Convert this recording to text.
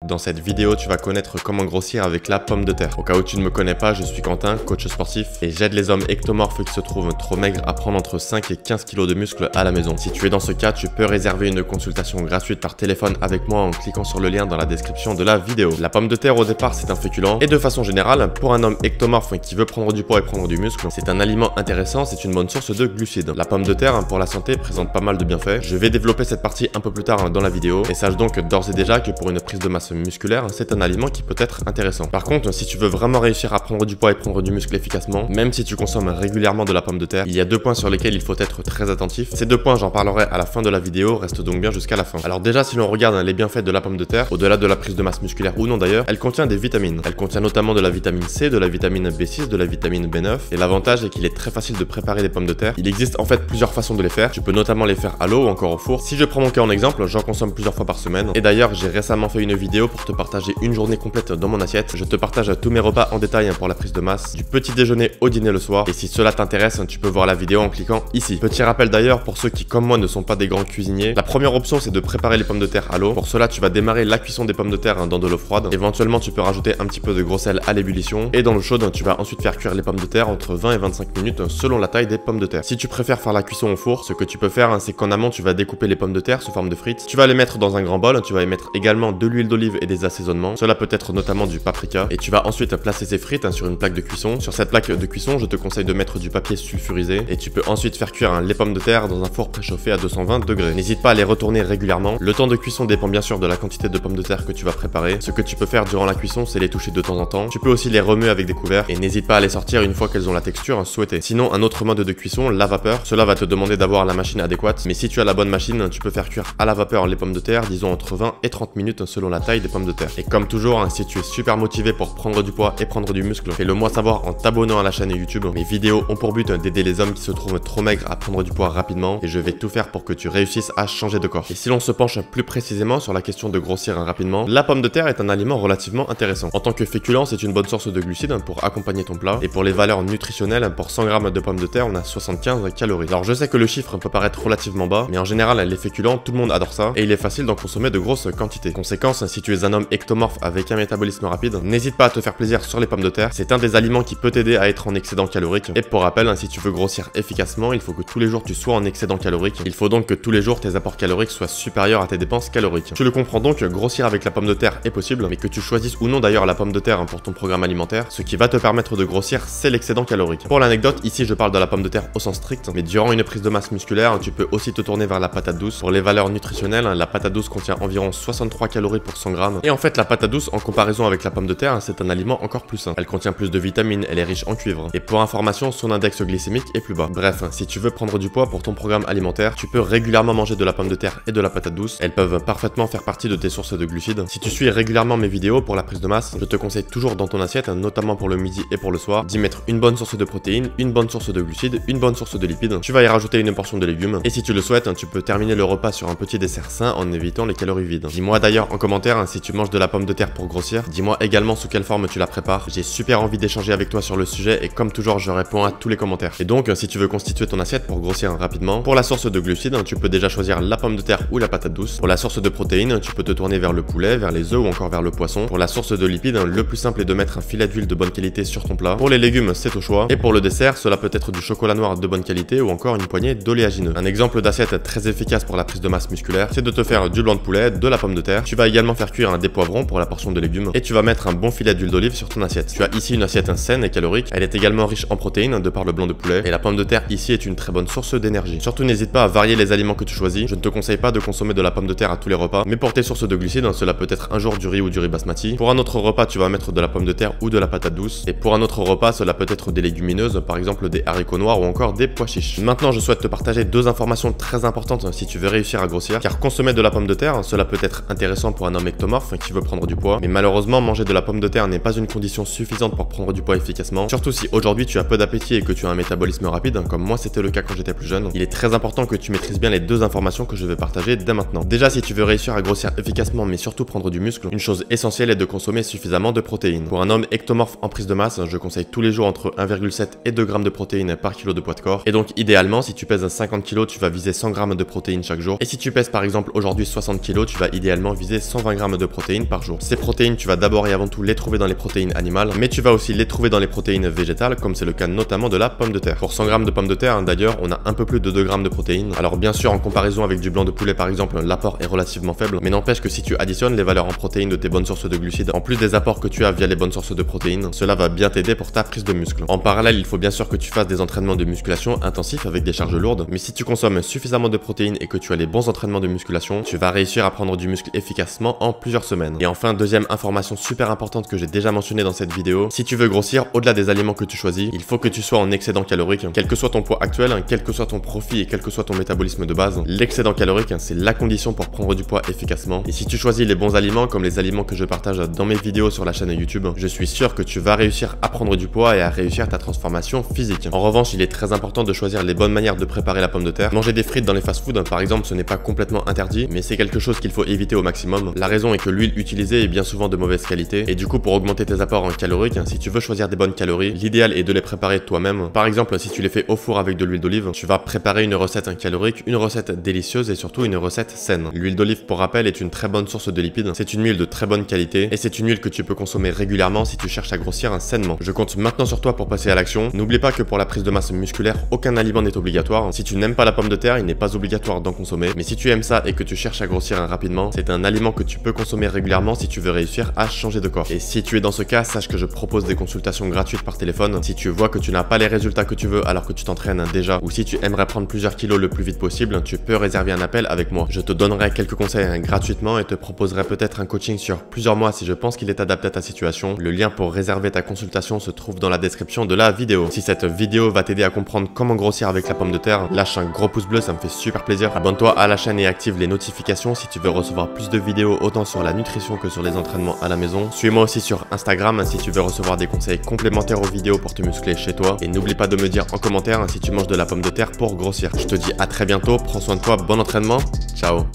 Dans cette vidéo, tu vas connaître comment grossir avec la pomme de terre. Au cas où tu ne me connais pas, je suis Quentin, coach sportif, et j'aide les hommes ectomorphes qui se trouvent trop maigres à prendre entre 5 et 15 kg de muscles à la maison. Si tu es dans ce cas, tu peux réserver une consultation gratuite par téléphone avec moi en cliquant sur le lien dans la description de la vidéo. La pomme de terre au départ, c'est un féculent, et de façon générale, pour un homme ectomorphe qui veut prendre du poids et prendre du muscle, c'est un aliment intéressant, c'est une bonne source de glucides. La pomme de terre, pour la santé, présente pas mal de bienfaits. Je vais développer cette partie un peu plus tard dans la vidéo, et sache donc d'ores et déjà que pour une prise de masse musculaire, c'est un aliment qui peut être intéressant. Par contre, si tu veux vraiment réussir à prendre du poids et prendre du muscle efficacement, même si tu consommes régulièrement de la pomme de terre, il y a deux points sur lesquels il faut être très attentif. Ces deux points, j'en parlerai à la fin de la vidéo, reste donc bien jusqu'à la fin. Alors déjà, si l'on regarde les bienfaits de la pomme de terre, au-delà de la prise de masse musculaire ou non d'ailleurs, elle contient des vitamines. Elle contient notamment de la vitamine C, de la vitamine B6, de la vitamine B9, et l'avantage est qu'il est très facile de préparer des pommes de terre. Il existe en fait plusieurs façons de les faire. Tu peux notamment les faire à l'eau ou encore au four. Si je prends mon cas en exemple, j'en consomme plusieurs fois par semaine. Et d'ailleurs, j'ai récemment fait une vidéo pour te partager une journée complète dans mon assiette. Je te partage tous mes repas en détail pour la prise de masse, du petit déjeuner au dîner le soir. Et si cela t'intéresse, tu peux voir la vidéo en cliquant ici. Petit rappel d'ailleurs pour ceux qui comme moi ne sont pas des grands cuisiniers, la première option c'est de préparer les pommes de terre à l'eau. Pour cela, tu vas démarrer la cuisson des pommes de terre dans de l'eau froide. Éventuellement, tu peux rajouter un petit peu de gros sel à l'ébullition. Et dans l'eau chaude, tu vas ensuite faire cuire les pommes de terre entre 20 et 25 minutes selon la taille des pommes de terre. Si tu préfères faire la cuisson au four, ce que tu peux faire, c'est qu'en amont, tu vas découper les pommes de terre sous forme de frites. Tu vas les mettre dans un grand bol, tu vas y mettre également de l'huile d'olive et des assaisonnements. Cela peut être notamment du paprika. Et tu vas ensuite placer ces frites sur une plaque de cuisson. Sur cette plaque de cuisson, je te conseille de mettre du papier sulfurisé. Et tu peux ensuite faire cuire les pommes de terre dans un four préchauffé à 220 degrés. N'hésite pas à les retourner régulièrement. Le temps de cuisson dépend bien sûr de la quantité de pommes de terre que tu vas préparer. Ce que tu peux faire durant la cuisson, c'est les toucher de temps en temps. Tu peux aussi les remuer avec des couverts. Et n'hésite pas à les sortir une fois qu'elles ont la texture souhaitée. Sinon, un autre mode de cuisson, la vapeur. Cela va te demander d'avoir la machine adéquate. Mais si tu as la bonne machine, tu peux faire cuire à la vapeur les pommes de terre, disons entre 20 et 30 minutes selon la taille des pommes de terre. Et comme toujours, si tu es super motivé pour prendre du poids et prendre du muscle, fais-le moi savoir en t'abonnant à la chaîne YouTube. Mes vidéos ont pour but d'aider les hommes qui se trouvent trop maigres à prendre du poids rapidement, et je vais tout faire pour que tu réussisses à changer de corps. Et si l'on se penche plus précisément sur la question de grossir rapidement, la pomme de terre est un aliment relativement intéressant. En tant que féculent, c'est une bonne source de glucides pour accompagner ton plat, et pour les valeurs nutritionnelles, pour 100 g de pommes de terre, on a 75 calories. Alors je sais que le chiffre peut paraître relativement bas, mais en général, les féculents, tout le monde adore ça, et il est facile d'en consommer de grosses quantités. Conséquence, si tu es un homme ectomorphe avec un métabolisme rapide, n'hésite pas à te faire plaisir sur les pommes de terre. C'est un des aliments qui peut t'aider à être en excédent calorique. Et pour rappel, si tu veux grossir efficacement, il faut que tous les jours tu sois en excédent calorique. Il faut donc que tous les jours tes apports caloriques soient supérieurs à tes dépenses caloriques. Tu le comprends donc, grossir avec la pomme de terre est possible, mais que tu choisisses ou non d'ailleurs la pomme de terre pour ton programme alimentaire, ce qui va te permettre de grossir, c'est l'excédent calorique. Pour l'anecdote, ici je parle de la pomme de terre au sens strict, mais durant une prise de masse musculaire, tu peux aussi te tourner vers la patate douce. Pour les valeurs nutritionnelles, la patate douce contient environ 63 calories pour 100 g. Et en fait, la patate douce, en comparaison avec la pomme de terre, c'est un aliment encore plus sain. Elle contient plus de vitamines, elle est riche en cuivre. Et pour information, son index glycémique est plus bas. Bref, si tu veux prendre du poids pour ton programme alimentaire, tu peux régulièrement manger de la pomme de terre et de la patate douce. Elles peuvent parfaitement faire partie de tes sources de glucides. Si tu suis régulièrement mes vidéos pour la prise de masse, je te conseille toujours dans ton assiette, notamment pour le midi et pour le soir, d'y mettre une bonne source de protéines, une bonne source de glucides, une bonne source de lipides. Tu vas y rajouter une portion de légumes. Et si tu le souhaites, tu peux terminer le repas sur un petit dessert sain en évitant les calories vides. Dis-moi d'ailleurs en commentaire si tu manges de la pomme de terre pour grossir. Dis-moi également sous quelle forme tu la prépares. J'ai super envie d'échanger avec toi sur le sujet, et comme toujours, je réponds à tous les commentaires. Et donc, si tu veux constituer ton assiette pour grossir rapidement, pour la source de glucides, tu peux déjà choisir la pomme de terre ou la patate douce. Pour la source de protéines, tu peux te tourner vers le poulet, vers les œufs ou encore vers le poisson. Pour la source de lipides, le plus simple est de mettre un filet d'huile de bonne qualité sur ton plat. Pour les légumes, c'est au choix. Et pour le dessert, cela peut être du chocolat noir de bonne qualité ou encore une poignée d'oléagineux. Un exemple d'assiette très efficace pour la prise de masse musculaire, c'est de te faire du blanc de poulet, de la pomme de terre. Tu vas également faire cuire des poivrons pour la portion de légumes, et tu vas mettre un bon filet d'huile d'olive sur ton assiette. Tu as ici une assiette saine et calorique. Elle est également riche en protéines de par le blanc de poulet, et la pomme de terre ici est une très bonne source d'énergie. Surtout n'hésite pas à varier les aliments que tu choisis. Je ne te conseille pas de consommer de la pomme de terre à tous les repas, mais pour tes sources de glucides, cela peut être un jour du riz ou du riz basmati. Pour un autre repas, tu vas mettre de la pomme de terre ou de la patate douce, et pour un autre repas, cela peut être des légumineuses, par exemple des haricots noirs ou encore des pois chiches. Maintenant, je souhaite te partager deux informations très importantes si tu veux réussir à grossir, car consommer de la pomme de terre, cela peut être intéressant pour un homme ectomorphe qui veut prendre du poids, mais malheureusement, manger de la pomme de terre n'est pas une condition suffisante pour prendre du poids efficacement, surtout si aujourd'hui tu as peu d'appétit et que tu as un métabolisme rapide, comme moi c'était le cas quand j'étais plus jeune. Il est très important que tu maîtrises bien les deux informations que je vais partager dès maintenant. Déjà, si tu veux réussir à grossir efficacement mais surtout prendre du muscle, une chose essentielle est de consommer suffisamment de protéines. Pour un homme ectomorphe en prise de masse, je conseille tous les jours entre 1,7 et 2 g de protéines par kilo de poids de corps, et donc idéalement si tu pèses 50 kg, tu vas viser 100 g de protéines chaque jour, et si tu pèses par exemple aujourd'hui 60 kg, tu vas idéalement viser 120 g de protéines par jour. Ces protéines, tu vas d'abord et avant tout les trouver dans les protéines animales, mais tu vas aussi les trouver dans les protéines végétales, comme c'est le cas notamment de la pomme de terre. Pour 100 g de pommes de terre, d'ailleurs, on a un peu plus de 2 g de protéines. Alors bien sûr, en comparaison avec du blanc de poulet par exemple, l'apport est relativement faible, mais n'empêche que si tu additionnes les valeurs en protéines de tes bonnes sources de glucides, en plus des apports que tu as via les bonnes sources de protéines, cela va bien t'aider pour ta prise de muscle. En parallèle, il faut bien sûr que tu fasses des entraînements de musculation intensifs avec des charges lourdes, mais si tu consommes suffisamment de protéines et que tu as les bons entraînements de musculation, tu vas réussir à prendre du muscle efficacement en plusieurs semaines. Et enfin, deuxième information super importante que j'ai déjà mentionnée dans cette vidéo, si tu veux grossir, au-delà des aliments que tu choisis, il faut que tu sois en excédent calorique, quel que soit ton poids actuel, quel que soit ton profil et quel que soit ton métabolisme de base. L'excédent calorique, c'est la condition pour prendre du poids efficacement. Et si tu choisis les bons aliments, comme les aliments que je partage dans mes vidéos sur la chaîne YouTube, je suis sûr que tu vas réussir à prendre du poids et à réussir ta transformation physique. En revanche, il est très important de choisir les bonnes manières de préparer la pomme de terre. Manger des frites dans les fast-foods, par exemple, ce n'est pas complètement interdit, mais c'est quelque chose qu'il faut éviter au maximum. La raison est que l'huile utilisée est bien souvent de mauvaise qualité, et du coup, pour augmenter tes apports en caloriques, si tu veux choisir des bonnes calories, l'idéal est de les préparer toi-même. Par exemple, si tu les fais au four avec de l'huile d'olive, tu vas préparer une recette calorique, une recette délicieuse et surtout une recette saine. L'huile d'olive, pour rappel, est une très bonne source de lipides. C'est une huile de très bonne qualité et c'est une huile que tu peux consommer régulièrement si tu cherches à grossir sainement. Je compte maintenant sur toi pour passer à l'action. N'oublie pas que pour la prise de masse musculaire, aucun aliment n'est obligatoire. Si tu n'aimes pas la pomme de terre, il n'est pas obligatoire d'en consommer. Mais si tu aimes ça et que tu cherches à grossir rapidement, c'est un aliment que tu peux consommer régulièrement si tu veux réussir à changer de corps. Et si tu es dans ce cas, sache que je propose des consultations gratuites par téléphone. Si tu vois que tu n'as pas les résultats que tu veux alors que tu t'entraînes déjà, ou si tu aimerais prendre plusieurs kilos le plus vite possible, tu peux réserver un appel avec moi. Je te donnerai quelques conseils gratuitement et te proposerai peut-être un coaching sur plusieurs mois si je pense qu'il est adapté à ta situation. Le lien pour réserver ta consultation se trouve dans la description de la vidéo. Si cette vidéo va t'aider à comprendre comment grossir avec la pomme de terre, lâche un gros pouce bleu, ça me fait super plaisir. Abonne-toi à la chaîne et active les notifications si tu veux recevoir plus de vidéos autant sur la nutrition que sur les entraînements à la maison. Suis-moi aussi sur Instagram si tu veux recevoir des conseils complémentaires aux vidéos pour te muscler chez toi. Et n'oublie pas de me dire en commentaire si tu manges de la pomme de terre pour grossir. Je te dis à très bientôt, prends soin de toi, bon entraînement, ciao.